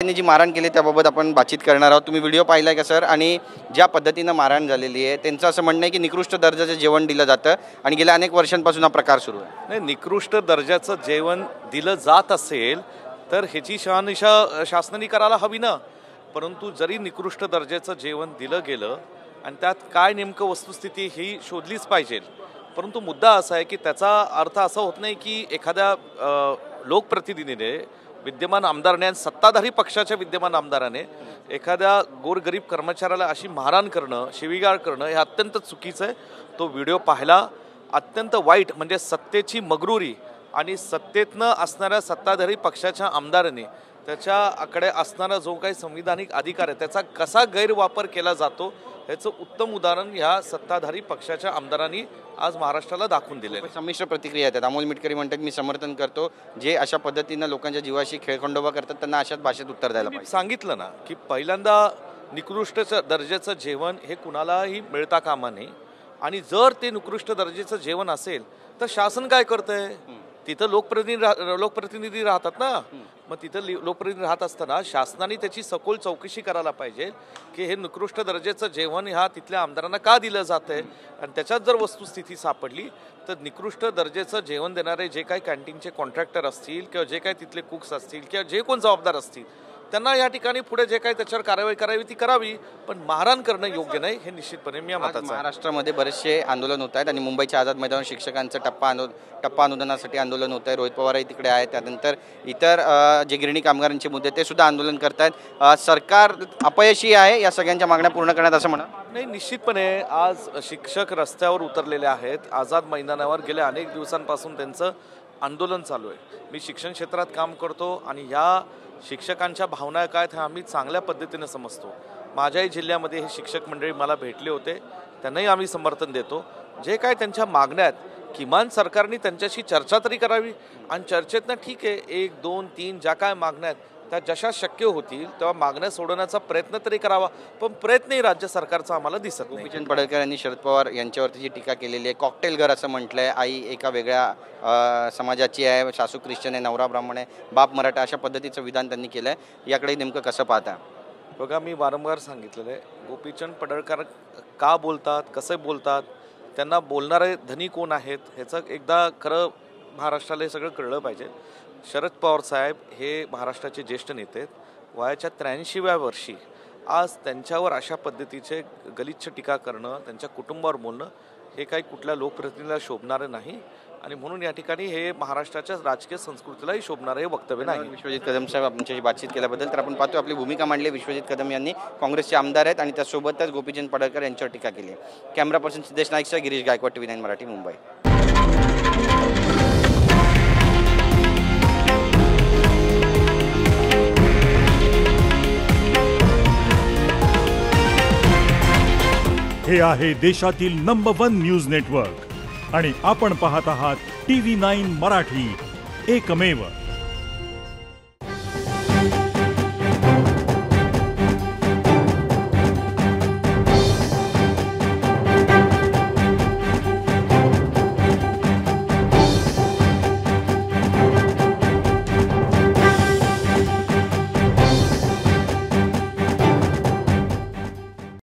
त्यांनी जी मारहाण केली त्याबाबत आपण बातचीत करणार आहोत। तुम्ही व्हिडिओ पाहिलाय का सर? आणि ज्या पद्धतीनं मारहाण झालेली आहे त्यांचं असं म्हणणं आहे की निकृष्ट दर्जाचं जेवण दिलं जातं आणि गेल्या अनेक वर्षांपासून हा प्रकार सुरू आहे। नाही, निकृष्ट दर्जाचं जेवण दिलं जात असेल तर ह्याची शहानिशा शासनाने करायला हवी ना। परंतु जरी निकृष्ट दर्जाचं जेवण दिलं गेलं आणि त्यात काय नेमकं वस्तुस्थिती ही शोधलीच पाहिजे। परंतु मुद्दा असा आहे की त्याचा अर्थ असा होत नाही की एखाद्या लोकप्रतिनिधीने, विद्यमान आमदाराने आणि सत्ताधारी पक्षाच्या विद्यमान आमदाराने एखाद्या गोरगरीब कर्मचाऱ्याला अशी मारहाण करणं, शिवीगाळ करणं हे अत्यंत चुकीचं आहे। तो व्हिडिओ पाहिला अत्यंत वाईट, म्हणजे सत्तेची मगरुरी आणि सत्तेतनं असणाऱ्या सत्ताधारी पक्षाच्या आमदाराने त्याच्याकडे असणारा जो काही संविधानिक अधिकार आहे त्याचा कसा गैरवापर केला जातो ह्याचं उत्तम उदाहरण ह्या सत्ताधारी पक्षाच्या आमदारांनी आज महाराष्ट्राला दाखवून दिले। संमिश्र प्रतिक्रिया आहेत। अमोल मिटकरी म्हणतात मी समर्थन करतो, जे अशा पद्धतीनं लोकांच्या जीवाशी खेळखंडोबा करतात त्यांना अशाच भाषेत उत्तर द्यायला पाहिजे। सांगितलं ना की पहिल्यांदा निकृष्ट दर्जाचं जेवण हे कुणालाही मिळता कामा नये, आणि जर ते निकृष्ट दर्जाचं जेवण असेल तर शासन काय करतंय? तिथं लोकप्रतिनिधी राहतात ना, मग तिथं लोकप्रतिनिधी राहत असताना शासनाने त्याची सखोल चौकशी करायला पाहिजे की हे निकृष्ट दर्जाचं जेवण ह्या तिथल्या आमदारांना का दिलं जातंय, आणि त्याच्यात जर वस्तुस्थिती सापडली तर निकृष्ट दर्जाचं जेवण देणारे जे काही कॅन्टीनचे कॉन्ट्रॅक्टर असतील किंवा जे काही तिथले कुक्स असतील किंवा जे कोण जबाबदार असतील त्यांना या ठिकाणी पुढे जे काही त्याच्यावर कारवाई करावी ती करावी, पण मारहाण करणं योग्य नाही हे निश्चितपणे मी मताचं आहे। महाराष्ट्रामध्ये बरेचसे आंदोलन होत आहेत आणि मुंबईच्या आझाद मैदानावर शिक्षकांचं टप्पा अनुदानासाठी आंदोलन होत आहे। रोहित पवारही तिकडे आहेत, त्यानंतर इतर जे गिरणी कामगारांचे मुद्दे ते सुद्धा आंदोलन करतात। सरकार अपयशी आहे या सगळ्यांच्या मागण्या पूर्ण करण्यात असं म्हणा? नाही, निश्चितपणे आज शिक्षक रस्त्यावर उतरलेले आहेत। आझाद मैदानावर गेल्या अनेक दिवसांपासून त्यांचं आंदोलन चालू आहे। मी शिक्षण क्षेत्रात काम करतो आणि या शिक्षकांच्या भावना काय आहेत हे आम्ही चांगल्या पद्धतीने समजतो। माझ्याही जिल्ह्यामध्ये हे शिक्षक मंडळी मला भेटले होते, त्यांनाही आम्ही समर्थन देतो। जे काय त्यांच्या मागण्या आहेत किमान सरकारने त्यांच्याशी चर्चा तरी करावी, आणि चर्चेतनं ठीक आहे 1, 2, 3 ज्या काय मागण्या आहेत त्या जशा शक्य होतील तेव्हा मागण्या सोडवण्याचा प्रयत्न तरी करावा, पण प्रयत्नही राज्य सरकारचा आम्हाला दिसत नाही। गोपीचंद पडळकर यांनी शरद पवार यांच्यावरती जी टीका केलेली आहे, कॉकटेल घर असं म्हटलंय, आई एका वेगळ्या समाजाची आहे, सासू ख्रिश्चन आहे, नवरा ब्राह्मण आहे, बाप मराठा, अशा पद्धतीचं विधान त्यांनी केलं आहे। याकडे नेमकं कसं पाहता? बघा, मी वारंवार सांगितलेलं आहे गोपीचंद पडळकर का बोलतात, कसे बोलतात, त्यांना बोलणारे धनी कोण आहेत ह्याचं एकदा खरं महाराष्ट्राला हे सगळं कळलं पाहिजे। शरद पवार साहेब हे महाराष्ट्राचे ज्येष्ठ नेते आहेत, वयाच्या 83व्या वर्षी आज त्यांच्यावर अशा पद्धतीचे गलिच्छ टीका करणं, त्यांच्या कुटुंबावर बोलणं हे काही कुठल्या लोकप्रतिनिधीला शोभणारं नाही, आणि म्हणून या ठिकाणी हे महाराष्ट्राच्या राजकीय संस्कृतीलाही शोभणारं हे वक्तव्य नाही। विश्वजित कदम साहेब आमच्याशी बातचीत केल्याबद्दल तर आपण पाहतो आपली भूमिका मांडली। विश्वजित कदम यांनी काँग्रेसचे आमदार आहेत आणि त्यासोबतच गोपीचंद पडळकर यांच्यावर टीका केली आहे। कॅमेरा पर्सन सिद्धेश नाईकसह गिरीश गायकवाड, TV9 मराठी, मुंबई। हे आहे देशातील नंबर 1 न्यूज नेटवर्क आणि आपण पाहत आहात TV9 मराठी, एकमेव।